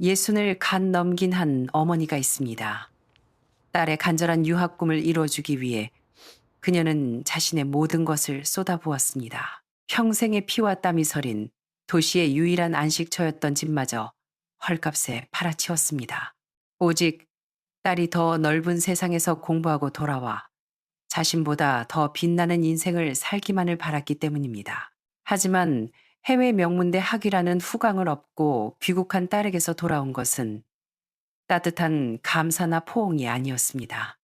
예순을 간 넘긴 한 어머니가 있습니다. 딸의 간절한 유학 꿈을 이뤄주기 위해 그녀는 자신의 모든 것을 쏟아부었습니다. 평생의 피와 땀이 서린 도시의 유일한 안식처였던 집마저 헐값에 팔아치웠습니다. 오직 딸이 더 넓은 세상에서 공부하고 돌아와 자신보다 더 빛나는 인생을 살기만을 바랐기 때문입니다. 하지만 해외 명문대 학위라는 후광을 얻고 귀국한 딸에게서 돌아온 것은 따뜻한 감사나 포옹이 아니었습니다.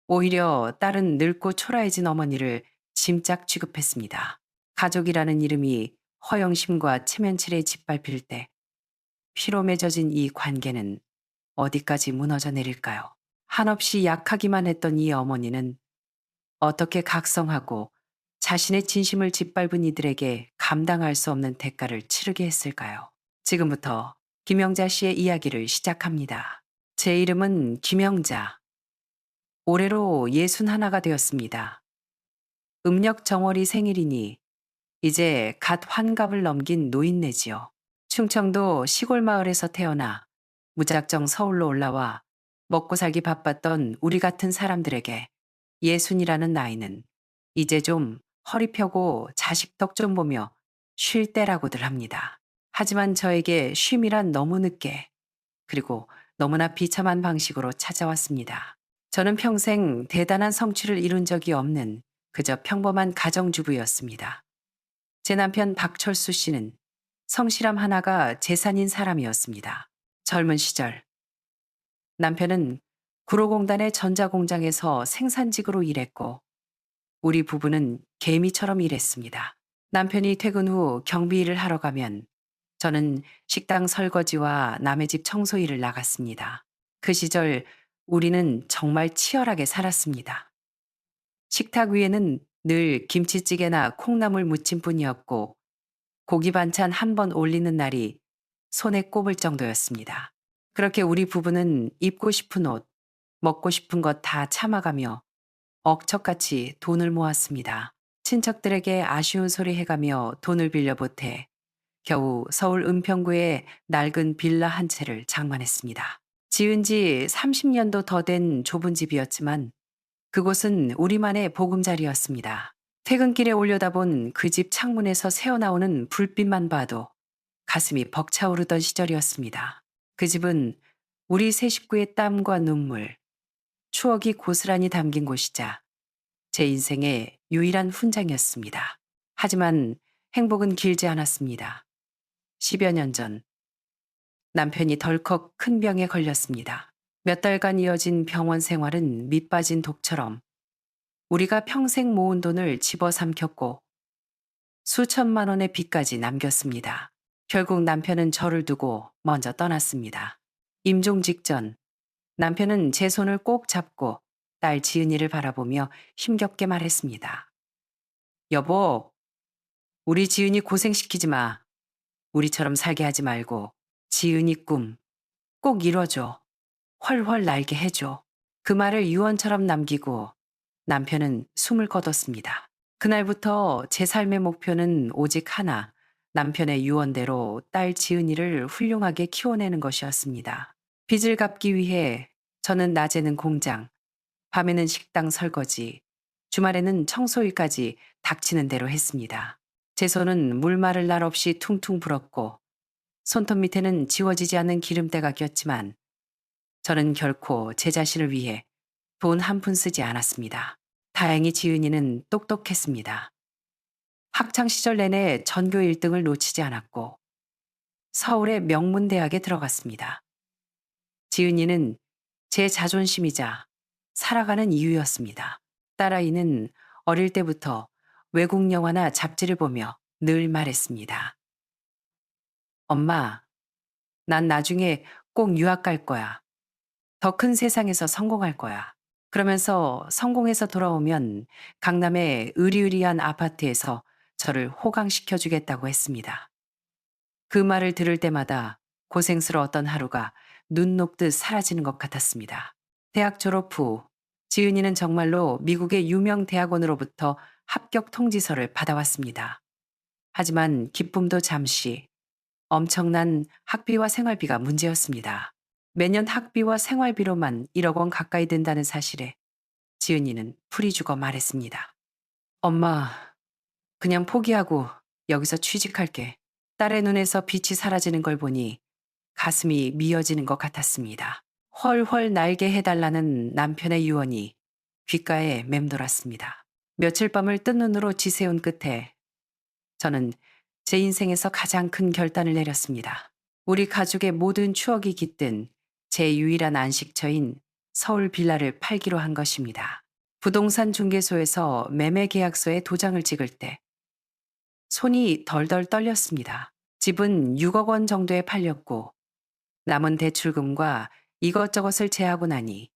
오히려 딸은 늙고 초라해진 어머니를 짐짝 취급했습니다. 가족이라는 이름이 허영심과 체면칠에 짓밟힐 때 피로 맺어진 이 관계는 어디까지 무너져 내릴까요? 한없이 약하기만 했던 이 어머니는 어떻게 각성하고 자신의 진심을 짓밟은 이들에게 감당할 수 없는 대가를 치르게 했을까요? 지금부터 김영자 씨의 이야기를 시작합니다. 제 이름은 김영자. 올해로 61가 되었습니다. 음력 정월이 생일이니 이제 갓 환갑을 넘긴 노인네지요. 충청도 시골 마을에서 태어나 무작정 서울로 올라와 먹고 살기 바빴던 우리 같은 사람들에게 예순이라는 나이는 이제 좀 허리 펴고 자식 덕 좀 보며 쉴 때라고들 합니다. 하지만 저에게 쉼이란 너무 늦게 그리고 너무나 비참한 방식으로 찾아왔습니다. 저는 평생 대단한 성취를 이룬 적이 없는 그저 평범한 가정주부였습니다. 제 남편 박철수 씨는 성실함 하나가 재산인 사람이었습니다. 젊은 시절 남편은 구로공단의 전자공장에서 생산직으로 일했고 우리 부부는 개미처럼 일했습니다. 남편이 퇴근 후 경비 일을 하러 가면 저는 식당 설거지와 남의 집 청소 일을 나갔습니다. 그 시절 우리는 정말 치열하게 살았습니다. 식탁 위에는 늘 김치찌개나 콩나물 무침뿐이었고 고기 반찬 한 번 올리는 날이 손에 꼽을 정도였습니다. 그렇게 우리 부부는 입고 싶은 옷, 먹고 싶은 것 다 참아가며 억척같이 돈을 모았습니다. 친척들에게 아쉬운 소리 해가며 돈을 빌려 보태 겨우 서울 은평구에 낡은 빌라 한 채를 장만했습니다. 지은 지 30년도 더 된 좁은 집이었지만 그곳은 우리만의 보금자리였습니다. 퇴근길에 올려다본 그 집 창문에서 새어나오는 불빛만 봐도 가슴이 벅차오르던 시절이었습니다. 그 집은 우리 세 식구의 땀과 눈물, 추억이 고스란히 담긴 곳이자 제 인생의 유일한 훈장이었습니다. 하지만 행복은 길지 않았습니다. 10여 년 전 남편이 덜컥 큰 병에 걸렸습니다. 몇 달간 이어진 병원 생활은 밑빠진 독처럼 우리가 평생 모은 돈을 집어삼켰고 수천만 원의 빚까지 남겼습니다. 결국 남편은 저를 두고 먼저 떠났습니다. 임종 직전 남편은 제 손을 꼭 잡고 딸 지은이를 바라보며 힘겹게 말했습니다. 여보, 우리 지은이 고생시키지 마. 우리처럼 살게 하지 말고 지은이 꿈 꼭 이뤄줘. 훨훨 날게 해줘. 그 말을 유언처럼 남기고 남편은 숨을 거뒀습니다. 그날부터 제 삶의 목표는 오직 하나, 남편의 유언대로 딸 지은이를 훌륭하게 키워내는 것이었습니다. 빚을 갚기 위해 저는 낮에는 공장, 밤에는 식당 설거지, 주말에는 청소일까지 닥치는 대로 했습니다. 제 손은 물 마를 날 없이 퉁퉁 불었고 손톱 밑에는 지워지지 않는 기름때가 꼈지만 저는 결코 제 자신을 위해 돈 한 푼 쓰지 않았습니다. 다행히 지은이는 똑똑했습니다. 학창 시절 내내 전교 1등을 놓치지 않았고 서울의 명문대학에 들어갔습니다. 지은이는 제 자존심이자 살아가는 이유였습니다. 딸아이는 어릴 때부터 외국 영화나 잡지를 보며 늘 말했습니다. 엄마, 난 나중에 꼭 유학 갈 거야. 더 큰 세상에서 성공할 거야. 그러면서 성공해서 돌아오면 강남의 으리으리한 아파트에서 저를 호강시켜 주겠다고 했습니다. 그 말을 들을 때마다 고생스러웠던 하루가 눈 녹듯 사라지는 것 같았습니다. 대학 졸업 후 지은이는 정말로 미국의 유명 대학원으로부터 합격 통지서를 받아왔습니다. 하지만 기쁨도 잠시, 엄청난 학비와 생활비가 문제였습니다. 매년 학비와 생활비로만 1억 원 가까이 든다는 사실에 지은이는 풀이 죽어 말했습니다. 엄마, 그냥 포기하고 여기서 취직할게. 딸의 눈에서 빛이 사라지는 걸 보니 가슴이 미어지는 것 같았습니다. 헐헐 날게 해달라는 남편의 유언이 귓가에 맴돌았습니다. 며칠 밤을 뜬 눈으로 지새운 끝에 저는 제 인생에서 가장 큰 결단을 내렸습니다. 우리 가족의 모든 추억이 깃든 제 유일한 안식처인 서울 빌라를 팔기로 한 것입니다. 부동산 중개소에서 매매 계약서에 도장을 찍을 때 손이 덜덜 떨렸습니다. 집은 6억 원 정도에 팔렸고 남은 대출금과 이것저것을 제하고 나니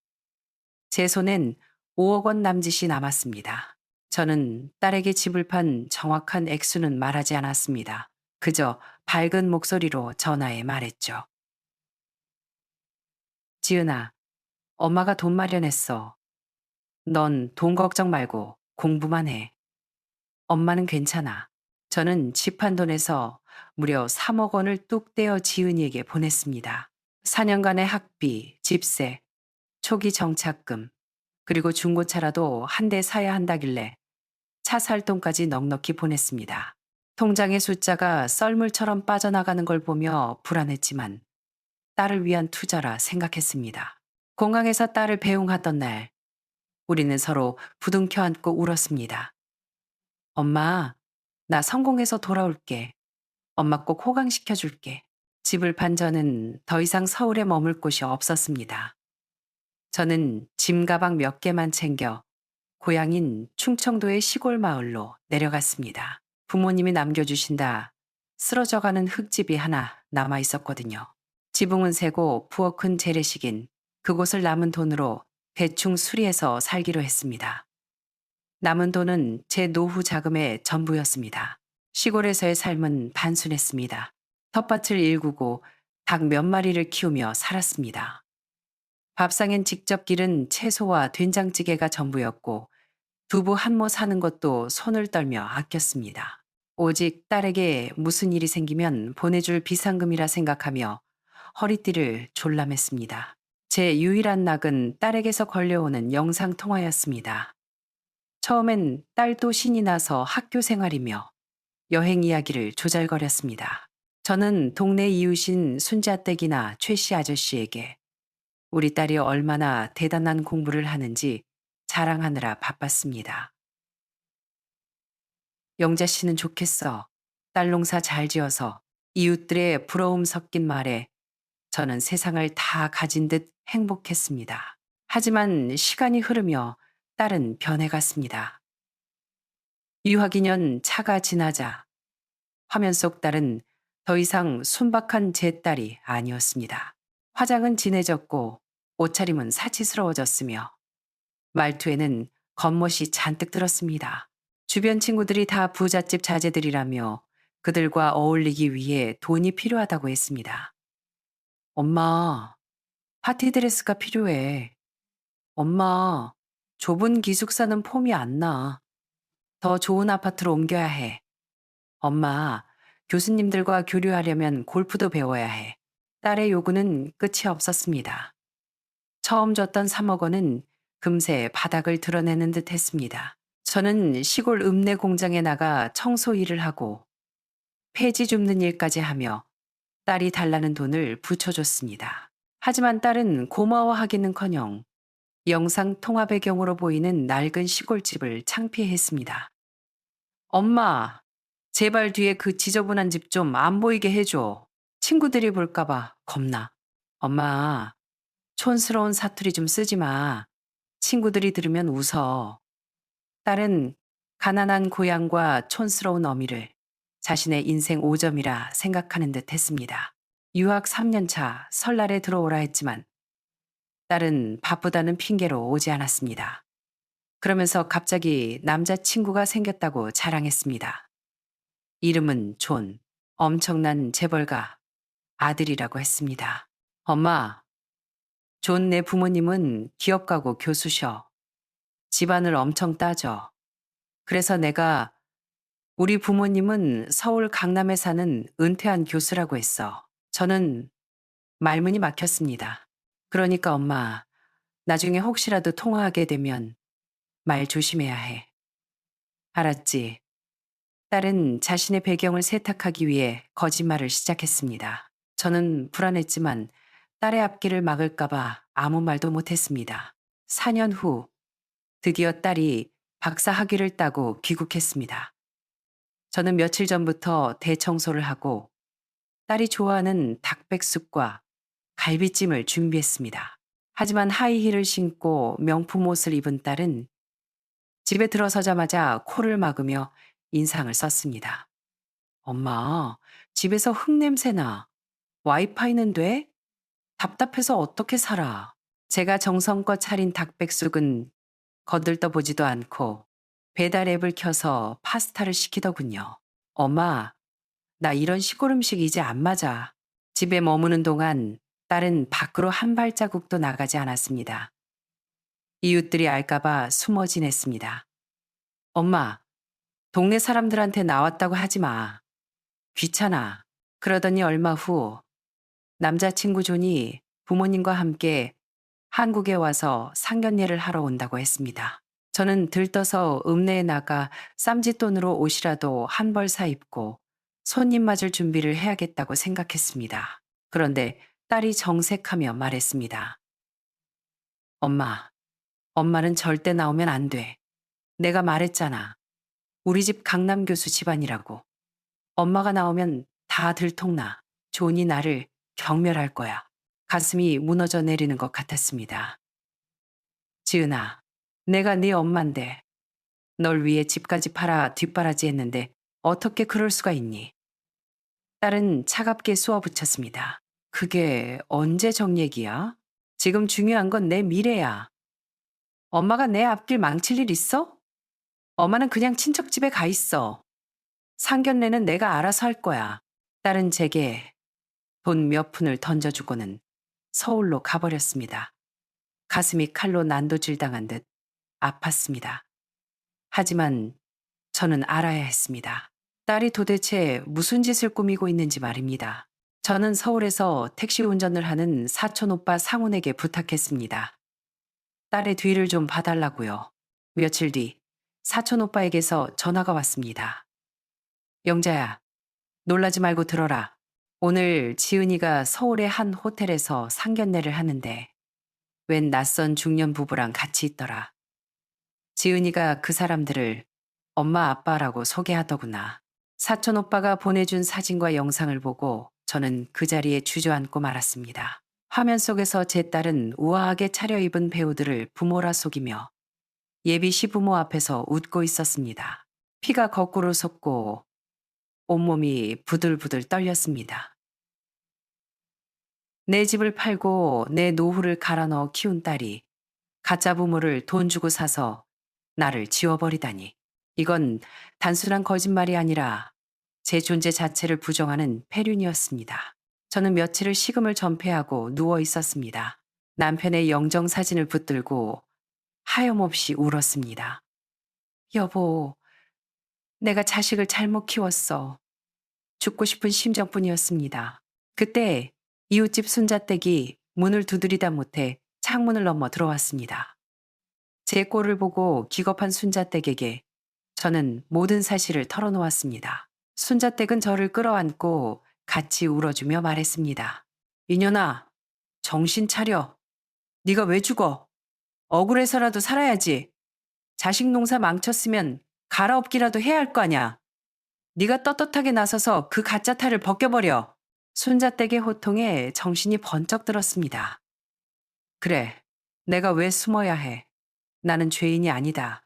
제 손엔 5억 원 남짓이 남았습니다. 저는 딸에게 집을 판 정확한 액수는 말하지 않았습니다. 그저 밝은 목소리로 전화해 말했죠. 지은아, 엄마가 돈 마련했어. 넌 돈 걱정 말고 공부만 해. 엄마는 괜찮아. 저는 집 한 돈에서 무려 3억 원을 뚝 떼어 지은이에게 보냈습니다. 4년간의 학비, 집세, 초기 정착금, 그리고 중고차라도 한 대 사야 한다길래 차 살 돈까지 넉넉히 보냈습니다. 통장의 숫자가 썰물처럼 빠져나가는 걸 보며 불안했지만 딸을 위한 투자라 생각했습니다. 공항에서 딸을 배웅하던 날, 우리는 서로 부둥켜 안고 울었습니다. 엄마, 나 성공해서 돌아올게. 엄마 꼭 호강시켜줄게. 집을 판 저는 더 이상 서울에 머물 곳이 없었습니다. 저는 짐 가방 몇 개만 챙겨 고향인 충청도의 시골 마을로 내려갔습니다. 부모님이 남겨주신다 쓰러져가는 흙집이 하나 남아 있었거든요. 지붕은 새고 부엌 큰 재래식인 그곳을 남은 돈으로 대충 수리해서 살기로 했습니다. 남은 돈은 제 노후 자금의 전부였습니다. 시골에서의 삶은 단순했습니다. 텃밭을 일구고 닭 몇 마리를 키우며 살았습니다. 밥상엔 직접 기른 채소와 된장찌개가 전부였고 두부 한 모 사는 것도 손을 떨며 아꼈습니다. 오직 딸에게 무슨 일이 생기면 보내줄 비상금이라 생각하며 허리띠를 졸라맸습니다. 제 유일한 낙은 딸에게서 걸려오는 영상통화였습니다. 처음엔 딸도 신이 나서 학교 생활이며 여행 이야기를 조잘거렸습니다. 저는 동네 이웃인 순자댁이나 최씨 아저씨에게 우리 딸이 얼마나 대단한 공부를 하는지 자랑하느라 바빴습니다. 영자 씨는 좋겠어. 딸 농사 잘 지어서 이웃들의 부러움 섞인 말에 저는 세상을 다 가진 듯 행복했습니다. 하지만 시간이 흐르며 딸은 변해갔습니다. 유학 2년 차가 지나자 화면 속 딸은 더 이상 순박한 제 딸이 아니었습니다. 화장은 진해졌고 옷차림은 사치스러워졌으며 말투에는 겉멋이 잔뜩 들었습니다. 주변 친구들이 다 부잣집 자제들이라며 그들과 어울리기 위해 돈이 필요하다고 했습니다. 엄마, 파티 드레스가 필요해. 엄마, 좁은 기숙사는 폼이 안 나. 더 좋은 아파트로 옮겨야 해. 엄마, 교수님들과 교류하려면 골프도 배워야 해. 딸의 요구는 끝이 없었습니다. 처음 줬던 3억 원은 금세 바닥을 드러내는 듯 했습니다. 저는 시골 읍내 공장에 나가 청소 일을 하고 폐지 줍는 일까지 하며 딸이 달라는 돈을 붙여줬습니다. 하지만 딸은 고마워하기는커녕 영상 통화 배경으로 보이는 낡은 시골집을 창피해했습니다. 엄마, 제발 뒤에 그 지저분한 집 좀 안 보이게 해줘. 친구들이 볼까봐 겁나. 엄마, 촌스러운 사투리 좀 쓰지 마. 친구들이 들으면 웃어. 딸은 가난한 고향과 촌스러운 어미를 자신의 인생 5점이라 생각하는 듯 했습니다. 유학 3년 차 설날에 들어오라 했지만 딸은 바쁘다는 핑계로 오지 않았습니다. 그러면서 갑자기 남자친구가 생겼다고 자랑했습니다. 이름은 존, 엄청난 재벌가, 아들이라고 했습니다. 엄마, 존 내 부모님은 기업 가고 교수셔. 집안을 엄청 따져. 그래서 내가 우리 부모님은 서울 강남에 사는 은퇴한 교수라고 했어. 저는 말문이 막혔습니다. 그러니까 엄마, 나중에 혹시라도 통화하게 되면 말 조심해야 해. 알았지? 딸은 자신의 배경을 세탁하기 위해 거짓말을 시작했습니다. 저는 불안했지만 딸의 앞길을 막을까봐 아무 말도 못했습니다. 4년 후, 드디어 딸이 박사 학위를 따고 귀국했습니다. 저는 며칠 전부터 대청소를 하고 딸이 좋아하는 닭백숙과 갈비찜을 준비했습니다. 하지만 하이힐을 신고 명품 옷을 입은 딸은 집에 들어서자마자 코를 막으며 인상을 썼습니다. 엄마, 집에서 흙냄새나. 와이파이는 돼? 답답해서 어떻게 살아? 제가 정성껏 차린 닭백숙은 거들떠 보지도 않고 배달 앱을 켜서 파스타를 시키더군요. 엄마, 나 이런 시골 음식 이제 안 맞아. 집에 머무는 동안 딸은 밖으로 한 발자국도 나가지 않았습니다. 이웃들이 알까봐 숨어 지냈습니다. 엄마, 동네 사람들한테 나왔다고 하지 마. 귀찮아. 그러더니 얼마 후 남자친구 존이 부모님과 함께 한국에 와서 상견례를 하러 온다고 했습니다. 저는 들떠서 읍내에 나가 쌈짓돈으로 옷이라도 한 벌 사 입고 손님 맞을 준비를 해야겠다고 생각했습니다. 그런데 딸이 정색하며 말했습니다. 엄마, 엄마는 절대 나오면 안 돼. 내가 말했잖아. 우리 집 강남 교수 집안이라고. 엄마가 나오면 다 들통나. 존이 나를 경멸할 거야. 가슴이 무너져 내리는 것 같았습니다. 지은아, 내가 네 엄만데 널 위해 집까지 팔아 뒷바라지 했는데 어떻게 그럴 수가 있니? 딸은 차갑게 쏘아붙였습니다. 그게 언제 정 얘기야? 지금 중요한 건 내 미래야. 엄마가 내 앞길 망칠 일 있어? 엄마는 그냥 친척 집에 가 있어. 상견례는 내가 알아서 할 거야. 딸은 제게 돈 몇 푼을 던져주고는 서울로 가버렸습니다. 가슴이 칼로 난도질당한 듯 아팠습니다. 하지만 저는 알아야 했습니다. 딸이 도대체 무슨 짓을 꾸미고 있는지 말입니다. 저는 서울에서 택시 운전을 하는 사촌 오빠 상훈에게 부탁했습니다. 딸의 뒤를 좀 봐달라고요. 며칠 뒤 사촌 오빠에게서 전화가 왔습니다. 영자야, 놀라지 말고 들어라. 오늘 지은이가 서울의 한 호텔에서 상견례를 하는데 웬 낯선 중년 부부랑 같이 있더라. 지은이가 그 사람들을 엄마 아빠라고 소개하더구나. 사촌 오빠가 보내준 사진과 영상을 보고 저는 그 자리에 주저앉고 말았습니다. 화면 속에서 제 딸은 우아하게 차려입은 배우들을 부모라 속이며 예비 시부모 앞에서 웃고 있었습니다. 피가 거꾸로 솟고 온몸이 부들부들 떨렸습니다. 내 집을 팔고 내 노후를 갈아 넣어 키운 딸이 가짜 부모를 돈 주고 사서 나를 지워버리다니. 이건 단순한 거짓말이 아니라 제 존재 자체를 부정하는 폐륜이었습니다. 저는 며칠을 식음을 전폐하고 누워 있었습니다. 남편의 영정 사진을 붙들고 하염없이 울었습니다. 여보, 내가 자식을 잘못 키웠어. 죽고 싶은 심정뿐이었습니다. 그때 이웃집 손자댁이 문을 두드리다 못해 창문을 넘어 들어왔습니다. 제 꼴을 보고 기겁한 손자댁에게 저는 모든 사실을 털어놓았습니다. 손자댁은 저를 끌어안고 같이 울어주며 말했습니다. 이년아, 정신 차려. 네가 왜 죽어? 억울해서라도 살아야지. 자식 농사 망쳤으면 갈아엎기라도 해야 할 거 아냐. 네가 떳떳하게 나서서 그 가짜 탈을 벗겨버려. 손자댁의 호통에 정신이 번쩍 들었습니다. 그래, 내가 왜 숨어야 해. 나는 죄인이 아니다.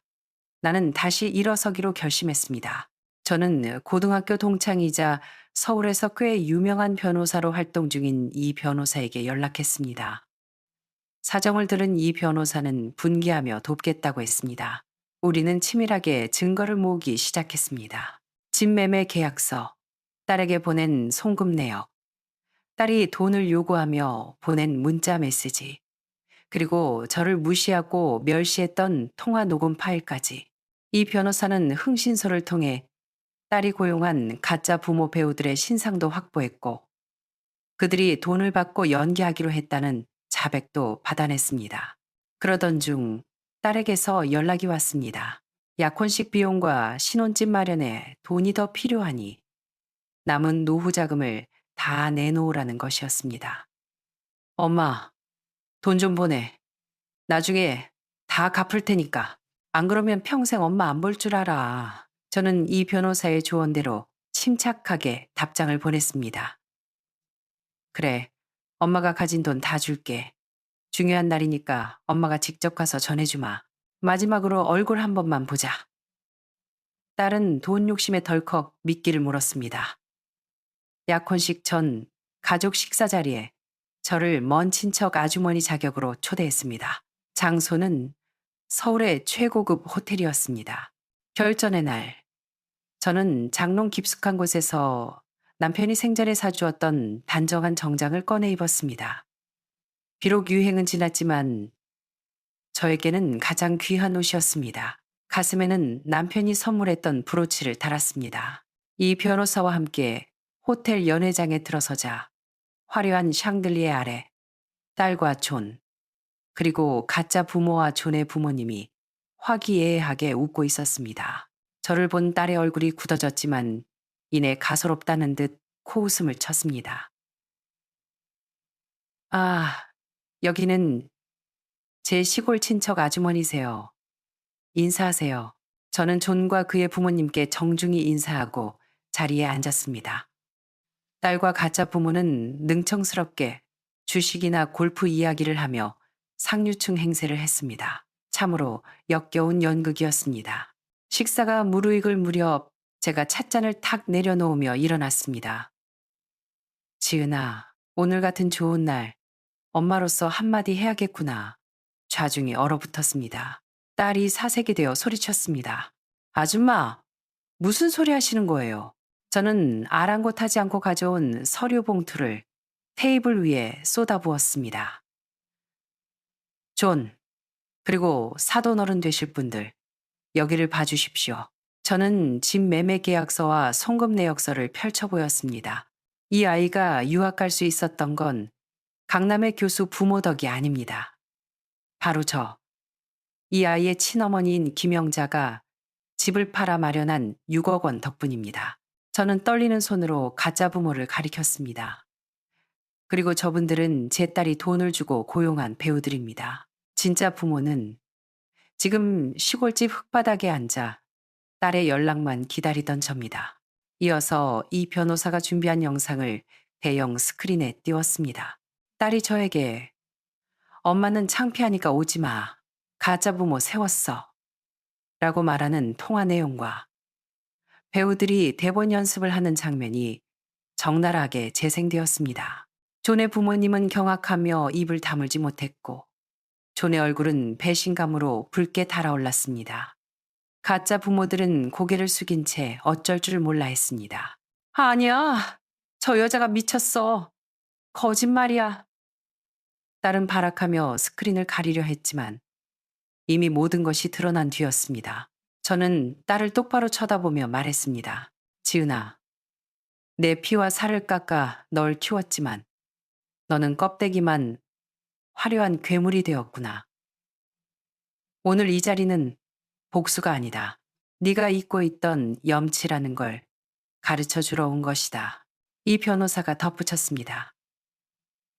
나는 다시 일어서기로 결심했습니다. 저는 고등학교 동창이자 서울에서 꽤 유명한 변호사로 활동 중인 이 변호사에게 연락했습니다. 사정을 들은 이 변호사는 분개하며 돕겠다고 했습니다. 우리는 치밀하게 증거를 모으기 시작했습니다. 집 매매 계약서, 딸에게 보낸 송금 내역, 딸이 돈을 요구하며 보낸 문자 메시지, 그리고 저를 무시하고 멸시했던 통화 녹음 파일까지. 이 변호사는 흥신소를 통해 딸이 고용한 가짜 부모 배우들의 신상도 확보했고 그들이 돈을 받고 연기하기로 했다는 자백도 받아냈습니다. 그러던 중 딸에게서 연락이 왔습니다. 약혼식 비용과 신혼집 마련에 돈이 더 필요하니 남은 노후 자금을 다 내놓으라는 것이었습니다. 엄마, 돈 좀 보내. 나중에 다 갚을 테니까. 안 그러면 평생 엄마 안 볼 줄 알아. 저는 이 변호사의 조언대로 침착하게 답장을 보냈습니다. 그래, 엄마가 가진 돈 다 줄게. 중요한 날이니까 엄마가 직접 가서 전해주마. 마지막으로 얼굴 한 번만 보자. 딸은 돈 욕심에 덜컥 미끼를 물었습니다. 약혼식 전 가족 식사 자리에 저를 먼 친척 아주머니 자격으로 초대했습니다. 장소는 서울의 최고급 호텔이었습니다. 결전의 날, 저는 장롱 깊숙한 곳에서 남편이 생전에 사주었던 단정한 정장을 꺼내 입었습니다. 비록 유행은 지났지만 저에게는 가장 귀한 옷이었습니다. 가슴에는 남편이 선물했던 브로치를 달았습니다. 이 변호사와 함께 호텔 연회장에 들어서자 화려한 샹들리에 아래 딸과 존, 그리고 가짜 부모와 존의 부모님이 화기애애하게 웃고 있었습니다. 저를 본 딸의 얼굴이 굳어졌지만 이내 가소롭다는 듯 코웃음을 쳤습니다. 아, 여기는 제 시골 친척 아주머니세요. 인사하세요. 저는 존과 그의 부모님께 정중히 인사하고 자리에 앉았습니다. 딸과 가짜 부모는 능청스럽게 주식이나 골프 이야기를 하며 상류층 행세를 했습니다. 참으로 역겨운 연극이었습니다. 식사가 무르익을 무렵 제가 찻잔을 탁 내려놓으며 일어났습니다. 지은아, 오늘 같은 좋은 날 엄마로서 한마디 해야겠구나. 좌중이 얼어붙었습니다. 딸이 사색이 되어 소리쳤습니다. 아줌마, 무슨 소리 하시는 거예요? 저는 아랑곳하지 않고 가져온 서류 봉투를 테이블 위에 쏟아부었습니다. 존, 그리고 사돈 어른 되실 분들, 여기를 봐주십시오. 저는 집 매매 계약서와 송금 내역서를 펼쳐 보였습니다. 이 아이가 유학 갈 수 있었던 건 강남의 교수 부모 덕이 아닙니다. 바로 이 아이의 친어머니인 김영자가 집을 팔아 마련한 6억 원 덕분입니다. 저는 떨리는 손으로 가짜 부모를 가리켰습니다. 그리고 저분들은 제 딸이 돈을 주고 고용한 배우들입니다. 진짜 부모는 지금 시골집 흙바닥에 앉아 딸의 연락만 기다리던 접니다. 이어서 이 변호사가 준비한 영상을 대형 스크린에 띄웠습니다. 딸이 저에게 엄마는 창피하니까 오지 마. 가짜 부모 세웠어. 라고 말하는 통화 내용과 배우들이 대본 연습을 하는 장면이 적나라하게 재생되었습니다. 존의 부모님은 경악하며 입을 다물지 못했고 존의 얼굴은 배신감으로 붉게 달아올랐습니다. 가짜 부모들은 고개를 숙인 채 어쩔 줄 몰라 했습니다. 아니야. 저 여자가 미쳤어. 거짓말이야. 딸은 발악하며 스크린을 가리려 했지만 이미 모든 것이 드러난 뒤였습니다. 저는 딸을 똑바로 쳐다보며 말했습니다. 지은아, 내 피와 살을 깎아 널 키웠지만 너는 껍데기만 화려한 괴물이 되었구나. 오늘 이 자리는 복수가 아니다. 네가 잊고 있던 염치라는 걸 가르쳐 주러 온 것이다. 이 변호사가 덧붙였습니다.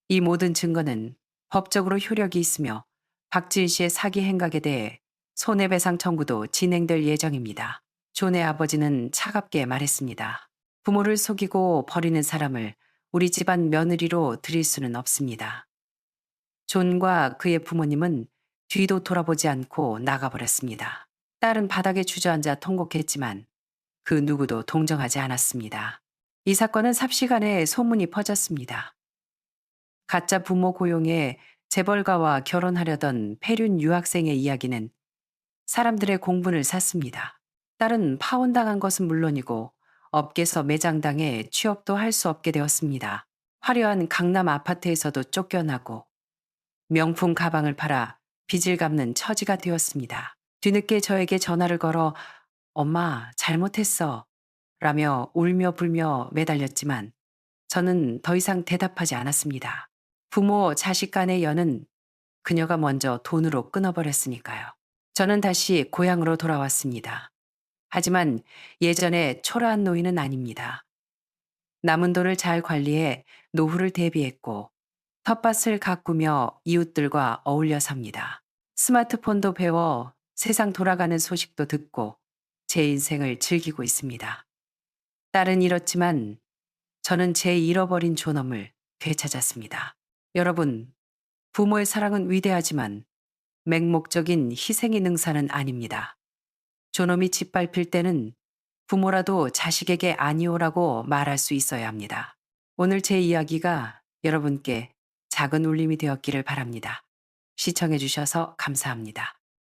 이 모든 증거는 법적으로 효력이 있으며 박지은 씨의 사기 행각에 대해 손해배상 청구도 진행될 예정입니다. 존의 아버지는 차갑게 말했습니다. 부모를 속이고 버리는 사람을 우리 집안 며느리로 들일 수는 없습니다. 존과 그의 부모님은 뒤도 돌아보지 않고 나가버렸습니다. 딸은 바닥에 주저앉아 통곡했지만 그 누구도 동정하지 않았습니다. 이 사건은 삽시간에 소문이 퍼졌습니다. 가짜 부모 고용에 재벌가와 결혼하려던 폐륜 유학생의 이야기는 사람들의 공분을 샀습니다. 딸은 파혼당한 것은 물론이고 업계에서 매장당해 취업도 할 수 없게 되었습니다. 화려한 강남 아파트에서도 쫓겨나고 명품 가방을 팔아 빚을 갚는 처지가 되었습니다. 뒤늦게 저에게 전화를 걸어 엄마 잘못했어. 라며 울며 불며 매달렸지만 저는 더 이상 대답하지 않았습니다. 부모 자식 간의 연은 그녀가 먼저 돈으로 끊어버렸으니까요. 저는 다시 고향으로 돌아왔습니다. 하지만 예전의 초라한 노인은 아닙니다. 남은 돈을 잘 관리해 노후를 대비했고 텃밭을 가꾸며 이웃들과 어울려 삽니다. 스마트폰도 배워 세상 돌아가는 소식도 듣고 제 인생을 즐기고 있습니다. 딸은 잃었지만 저는 제 잃어버린 존엄을 되찾았습니다. 여러분, 부모의 사랑은 위대하지만 맹목적인 희생의 능사는 아닙니다. 존엄이 짓밟힐 때는 부모라도 자식에게 아니오라고 말할 수 있어야 합니다. 오늘 제 이야기가 여러분께 작은 울림이 되었기를 바랍니다. 시청해 주셔서 감사합니다.